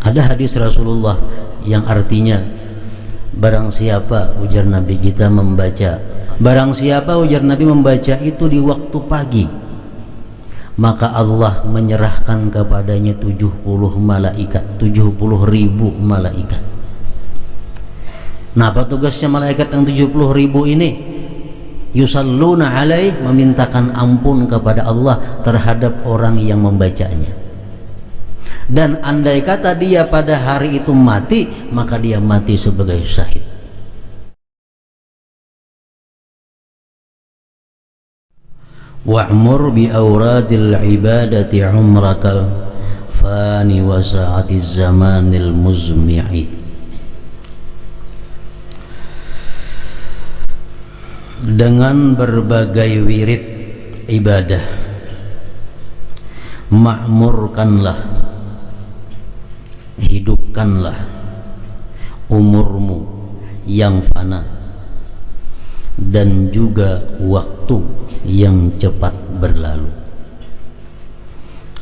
Ada hadis Rasulullah yang artinya, barang siapa, ujar Nabi kita, membaca, barang siapa, ujar Nabi, membaca itu di waktu pagi, maka Allah menyerahkan kepadanya 70 malaikat, 70.000 malaikat. Nah, apa tugasnya malaikat yang 70.000 ini? Yusalluna alaih, memintakan ampun kepada Allah terhadap orang yang membacanya. Dan andai kata dia pada hari itu mati, maka dia mati sebagai syahid. Wa'mur bi awradil ibadati umrakal fani wa sa'atiz zamanil muzmi'i. Dengan berbagai wirid ibadah, makmurkanlah, hidupkanlah umurmu yang fana dan juga waktu yang cepat berlalu.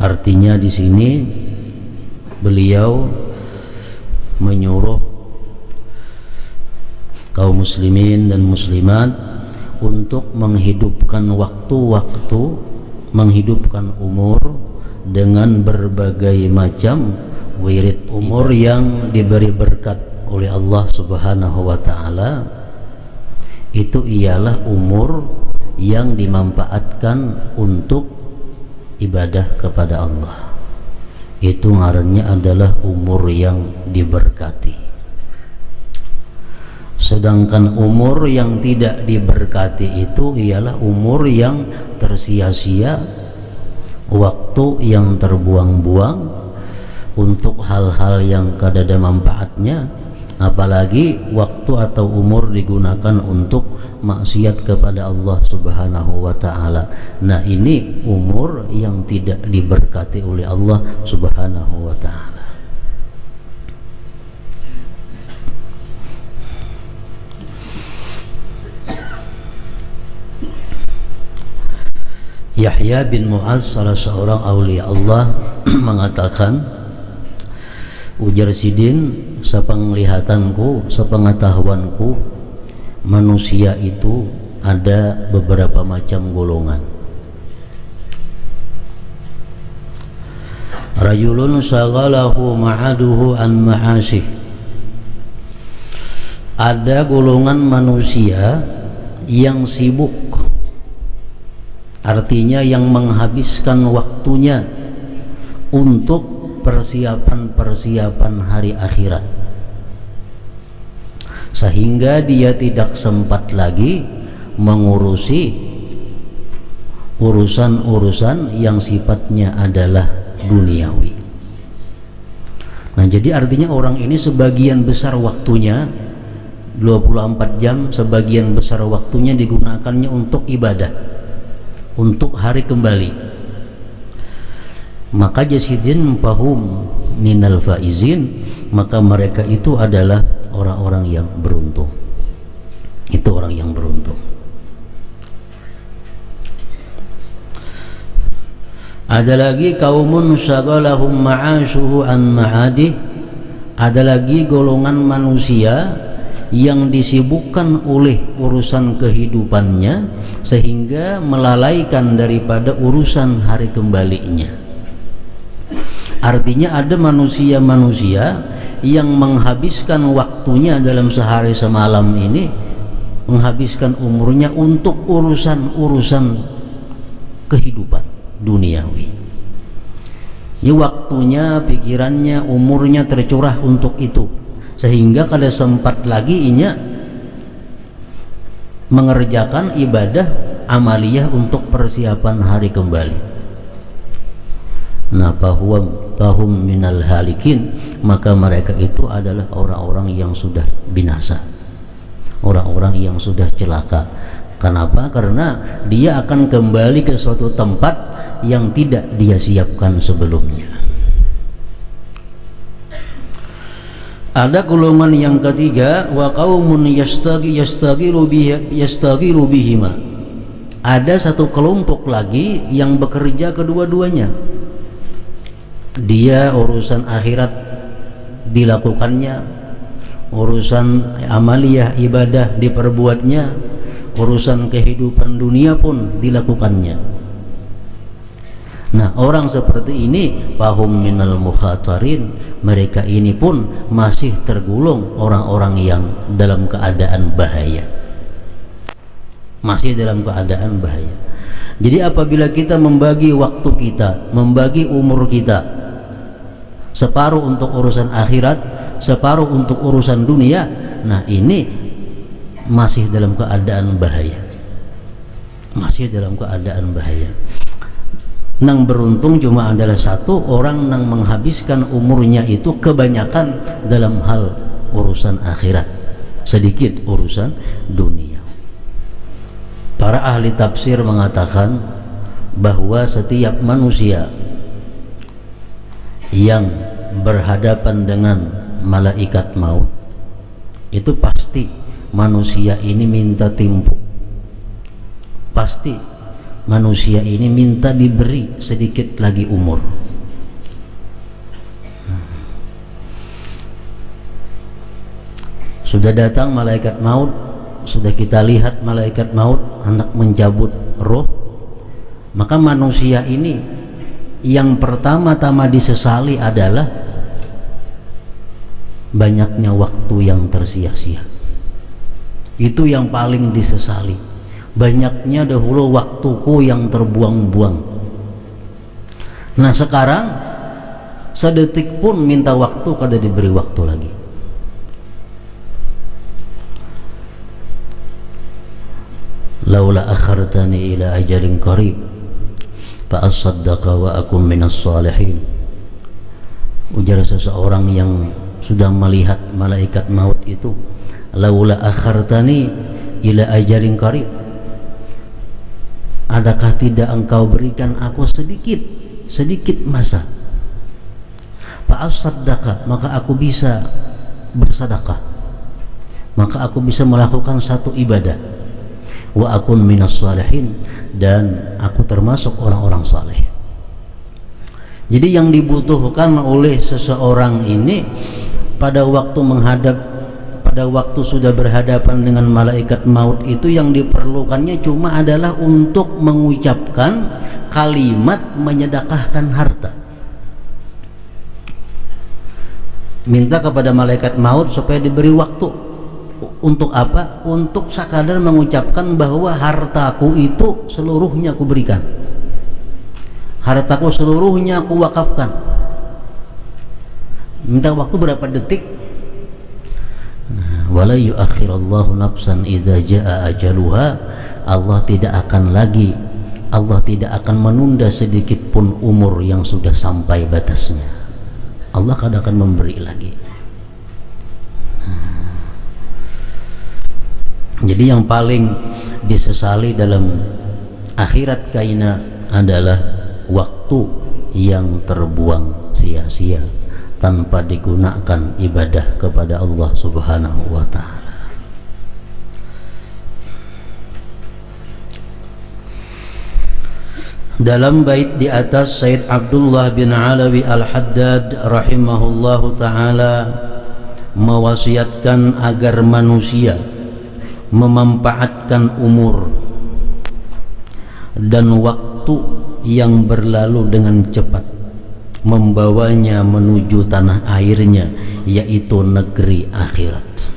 Artinya di sini beliau menyuruh kaum muslimin dan muslimat untuk menghidupkan waktu-waktu, menghidupkan umur dengan berbagai macam wirid umur yang diberi berkat oleh Allah Subhanahu wa ta'ala. Itu ialah umur yang dimanfaatkan untuk ibadah kepada Allah. Itu ngarannya adalah umur yang diberkati. Sedangkan umur yang tidak diberkati itu ialah umur yang tersia-sia, waktu yang terbuang-buang untuk hal-hal yang kadada manfaatnya, apalagi waktu atau umur digunakan untuk maksiat kepada Allah Subhanahu wa ta'ala. Nah, ini umur yang tidak diberkati oleh Allah Subhanahu wa ta'ala. Yahya bin Mu'adz, salah seorang aulia Allah, mengatakan, ujar Sidin, sepenglihatanku, sepengetahuanku, manusia itu ada beberapa macam golongan. Rajulun shaghalahu ma'aduhu an ma'asih. Ada golongan manusia yang sibuk, artinya yang menghabiskan waktunya untuk persiapan-persiapan hari akhirat, sehingga dia tidak sempat lagi mengurusi urusan-urusan yang sifatnya adalah duniawi. Nah, jadi artinya orang ini sebagian besar waktunya, 24 jam, sebagian besar waktunya digunakannya untuk ibadah, untuk hari kembali. Maka jasidin fahum minal faizin, maka mereka itu adalah orang-orang yang beruntung. Itu orang yang beruntung. Ada lagi kaumun syaghalahum ma'ashuhu an ma'adih. Ada lagi golongan manusia yang disibukkan oleh urusan kehidupannya sehingga melalaikan daripada urusan hari kembalinya. Artinya ada manusia-manusia yang menghabiskan waktunya dalam sehari semalam ini, menghabiskan umurnya untuk urusan-urusan kehidupan duniawi. Ini waktunya, pikirannya, umurnya tercurah untuk itu, sehingga kada sempat lagi inya mengerjakan ibadah amaliyah untuk persiapan hari kembali. Nah, fahum minal halikin, maka mereka itu adalah orang-orang yang sudah binasa, orang-orang yang sudah celaka. Kenapa? Karena dia akan kembali ke suatu tempat yang tidak dia siapkan sebelumnya. Ada golongan yang ketiga, wa qaumun yastaghiru bihima. Ada satu kelompok lagi yang bekerja kedua-duanya. Dia urusan akhirat dilakukannya, urusan amaliyah ibadah diperbuatnya, urusan kehidupan dunia pun dilakukannya. Nah, orang seperti ini fahum minal mukhatarin, mereka ini pun masih tergolong orang-orang yang dalam keadaan bahaya. Masih dalam keadaan bahaya. Jadi apabila kita membagi waktu kita, membagi umur kita, separuh untuk urusan akhirat, separuh untuk urusan dunia, nah ini masih dalam keadaan bahaya. Masih dalam keadaan bahaya. Nang beruntung cuma adalah satu orang nang menghabiskan umurnya itu kebanyakan dalam hal urusan akhirat, sedikit urusan dunia. Para ahli tafsir mengatakan bahwa setiap manusia yang berhadapan dengan malaikat maut itu pasti manusia ini minta timpuk, pasti manusia ini minta diberi sedikit lagi umur. Sudah datang malaikat maut, sudah kita lihat malaikat maut hendak mencabut roh, maka manusia ini yang pertama-tama disesali adalah banyaknya waktu yang tersia-sia. Itu yang paling disesali. Banyaknya dahulu waktuku yang terbuang-buang. Nah sekarang sedetik pun minta waktu kada diberi waktu lagi. Laula akhartani ila ajalin qarib fa asaddaqa wa akum minas salihin. Ujar seseorang yang sudah melihat malaikat maut itu, laula akhartani ila ajalin qarib, adakah tidak engkau berikan aku sedikit masa, fa'asaddaqa, maka aku bisa bersedekah, maka aku bisa melakukan satu ibadah, wa akun minas salihin, dan aku termasuk orang-orang saleh. Jadi yang dibutuhkan oleh seseorang ini pada waktu sudah berhadapan dengan malaikat maut itu, yang diperlukannya cuma adalah untuk mengucapkan kalimat menyedekahkan harta. Minta kepada malaikat maut supaya diberi waktu. Untuk apa? Untuk sekadar mengucapkan bahwa hartaku itu seluruhnya aku berikan, hartaku seluruhnya aku wakafkan. Minta waktu berapa detik? Wala yuakhirallahu nafsan idza jaa ajaluha, Allah tidak akan menunda sedikit pun umur yang sudah sampai batasnya. Allah kada akan memberi lagi. Jadi yang paling disesali dalam akhirat kaina adalah waktu yang terbuang sia-sia tanpa digunakan ibadah kepada Allah Subhanahu wa ta'ala. Dalam bait di atas, Sayyid Abdullah bin Alawi Al-Haddad rahimahullahu ta'ala mewasiatkan agar manusia memanfaatkan umur dan waktu yang berlalu dengan cepat, membawanya menuju tanah airnya, yaitu negeri akhirat.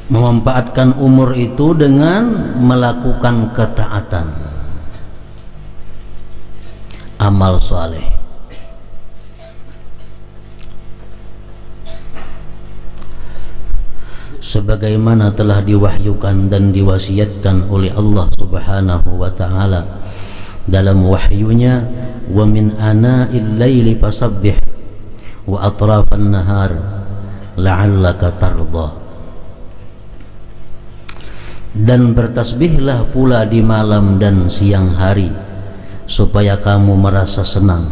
Memanfaatkan umur itu dengan melakukan ketaatan, amal saleh. Sebagaimana telah diwahyukan dan diwasiatkan oleh Allah Subhanahu wa ta'ala dalam wahyunya, wa min ana'il laili fasabbih wa atrafan nahar la'allaka tarda, dan bertasbihlah pula di malam dan siang hari supaya kamu merasa senang.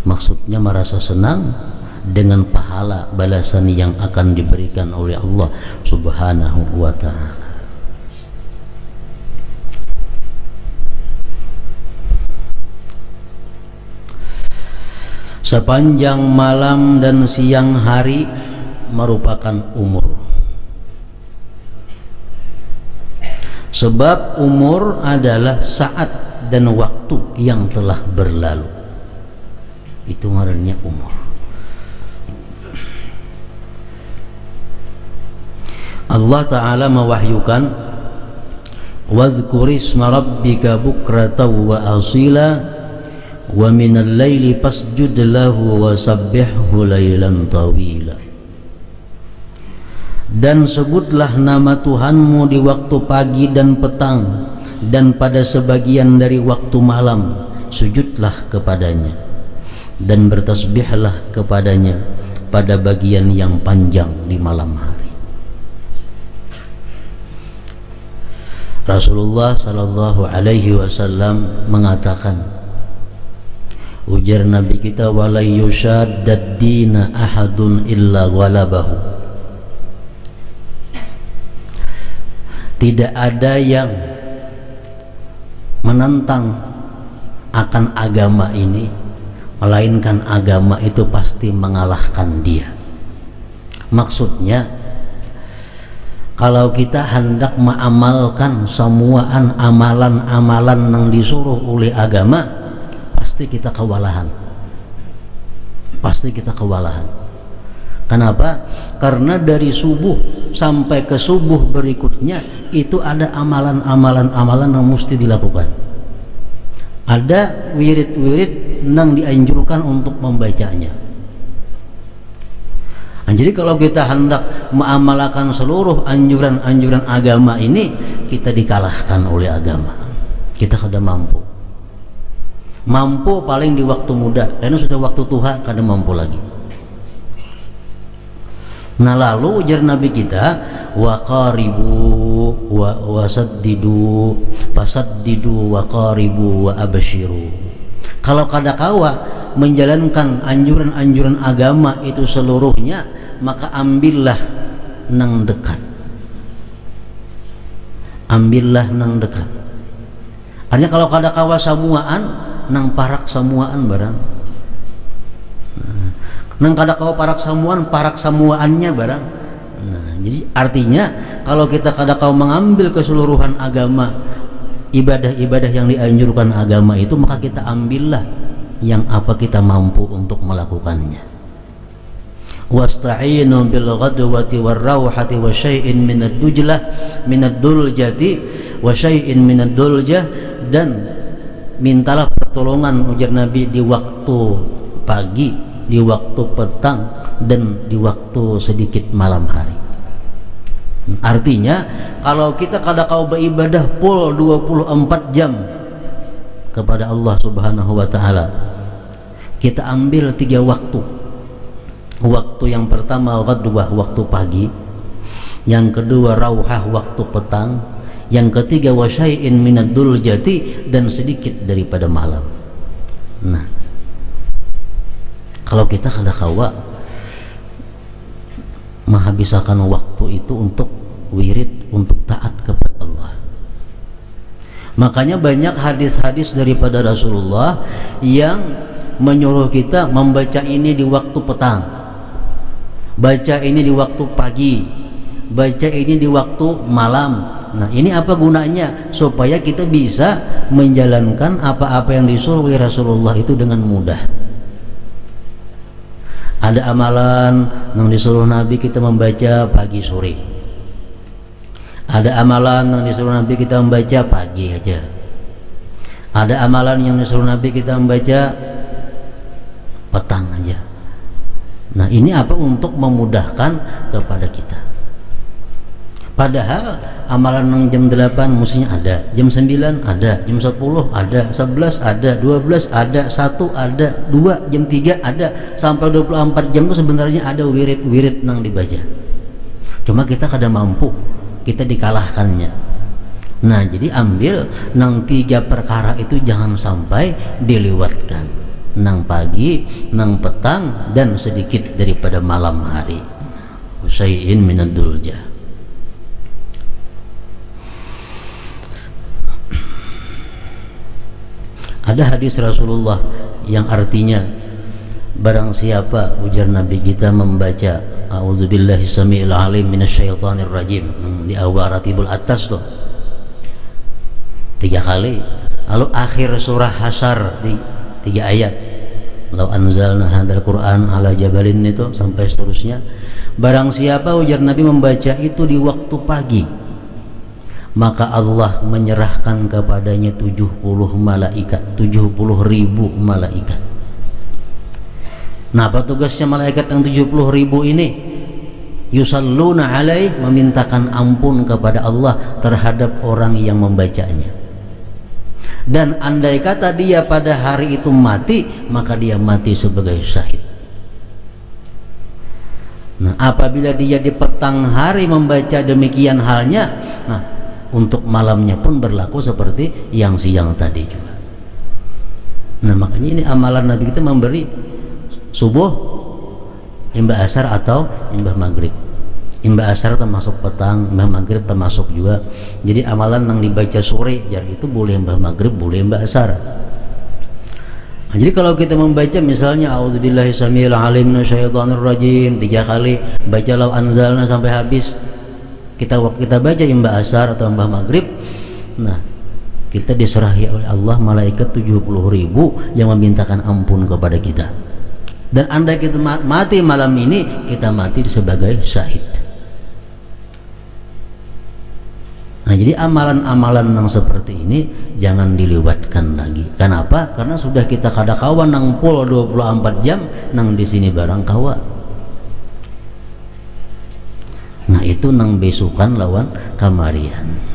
Maksudnya merasa senang dengan pahala balasan yang akan diberikan oleh Allah Subhanahu wa ta'ala. Sepanjang malam dan siang hari merupakan umur. Sebab umur adalah saat dan waktu yang telah berlalu. Itu ngarannya umur. Allah Ta'ala mewahyukan, "Wadhkurisma rabbika bukratan wa asila wa minal laili fasjud lahu wa sabbihhu lailan tawila." Dan sebutlah nama Tuhanmu di waktu pagi dan petang, dan pada sebagian dari waktu malam sujudlah kepadanya, dan bertasbihlah kepadanya pada bagian yang panjang di malam hari. Rasulullah sallallahu alaihi wasallam mengatakan, ujar Nabi kita, "Wala yushaddad dina ahadun illa ghalabahu." Tidak ada yang menentang akan agama ini, melainkan agama itu pasti mengalahkan dia. Maksudnya, kalau kita hendak mengamalkan semuaan amalan-amalan yang disuruh oleh agama, pasti kita kewalahan. Pasti kita kewalahan. Kenapa? Karena dari subuh sampai ke subuh berikutnya itu ada amalan-amalan yang mesti dilakukan. Ada wirid-wirid yang dianjurkan untuk membacanya. Nah, jadi kalau kita hendak mengamalkan seluruh anjuran-anjuran agama ini, kita dikalahkan oleh agama. Kita kada mampu. Mampu paling di waktu muda, karena sudah waktu tua kada mampu lagi. Nah, lalu ujar Nabi kita, wa qaribu wa saddidu fasaddidu wa qaribu wa abshiru. Kalau kada kawa menjalankan anjuran-anjuran agama itu seluruhnya, maka ambillah nang dekat. Ambillah nang dekat. Artinya kalau kada kawa samuaan, nang parak samuaan barang. Nang kada kawa parak samuaannya barang. Nah, jadi artinya kalau kita kada kawa mengambil keseluruhan agama, ibadah-ibadah yang dianjurkan agama itu, maka kita ambillah yang apa kita mampu untuk melakukannya. Wasta'inu bil ghadwati war rauhati wa syai'in minad dujlah minad duljati wa syai'in minad duljah, dan mintalah pertolongan ujar Nabi di waktu pagi, di waktu petang, dan di waktu sedikit malam hari. Artinya kalau kita kada kau beribadah full 24 jam kepada Allah Subhanahu wa taala, kita ambil 3 waktu. Waktu yang pertama ghadwah, waktu pagi, yang kedua rauhah, waktu petang, yang ketiga wasyai'in minad duljati, dan sedikit daripada malam. Nah, kalau kita kada kawa menghabiskan waktu itu untuk wirid, untuk taat kepada Allah. Makanya banyak hadis-hadis daripada Rasulullah yang menyuruh kita membaca ini di waktu petang, baca ini di waktu pagi, baca ini di waktu malam. Nah, ini apa gunanya? Supaya kita bisa menjalankan apa-apa yang disuruh oleh Rasulullah itu dengan mudah. Ada amalan yang disuruh Nabi kita membaca pagi sore. Ada amalan yang disuruh Nabi kita membaca pagi aja. Ada amalan yang disuruh Nabi kita membaca petang aja. Nah, ini apa? Untuk memudahkan kepada kita. Padahal amalan jam 8 mestinya ada, jam 9 ada, jam 10 ada, 11 ada, 12 ada, 1 ada, 2, jam 3 ada, sampai 24 jam itu sebenarnya ada wirid-wirid yang dibaca. Cuma kita kada mampu, kita dikalahkannya. Nah, jadi ambil nang 3 perkara itu jangan sampai dilewatkan. Nang pagi, nang petang, dan sedikit daripada malam hari. Usai'in minad duljah. Ada hadis Rasulullah yang artinya Barang siapa, ujar Nabi kita, membaca a'udzubillahi samiil alim minasyaitonir rajim di awal ratibul atas tuh 3 kali, lalu akhir surah Hasyr 3 ayat, law anzalna hadzal Qur'an ala jabalin, itu sampai seterusnya. Barang siapa, ujar Nabi, membaca itu di waktu pagi, maka Allah menyerahkan kepadanya 70 malaikat, 70.000 malaikat. Nah, apa tugasnya malaikat yang 70.000 ini? Yusalluna alaih, memintakan ampun kepada Allah terhadap orang yang membacanya. Dan andai kata dia pada hari itu mati, maka dia mati sebagai syahid. Nah, apabila dia di petang hari membaca demikian halnya, nah, untuk malamnya pun berlaku seperti yang siang tadi juga. Nah, makanya ini amalan Nabi kita memberi subuh, imbah asar atau imbah maghrib. Imbah asar termasuk petang, imbah maghrib termasuk juga. Jadi amalan yang dibaca sore, jadi itu boleh imbah maghrib, boleh imbah asar. Nah, jadi kalau kita membaca misalnya a'udzubillahi samiil alim minasyaitonir rajim 3 kali, baca law anzalna sampai habis, kita baca imbah asar atau imbah maghrib, nah, kita diserahi oleh Allah malaikat 70.000 yang memintakan ampun kepada kita. Dan andai kita mati malam ini, kita mati sebagai syahid. Nah, jadi amalan-amalan yang seperti ini jangan dilewatkan lagi. Kenapa? Karena sudah kita kada kawan nang pol 24 jam nang di sini barang kawa. Nah, itu nang besukan lawan kamarian.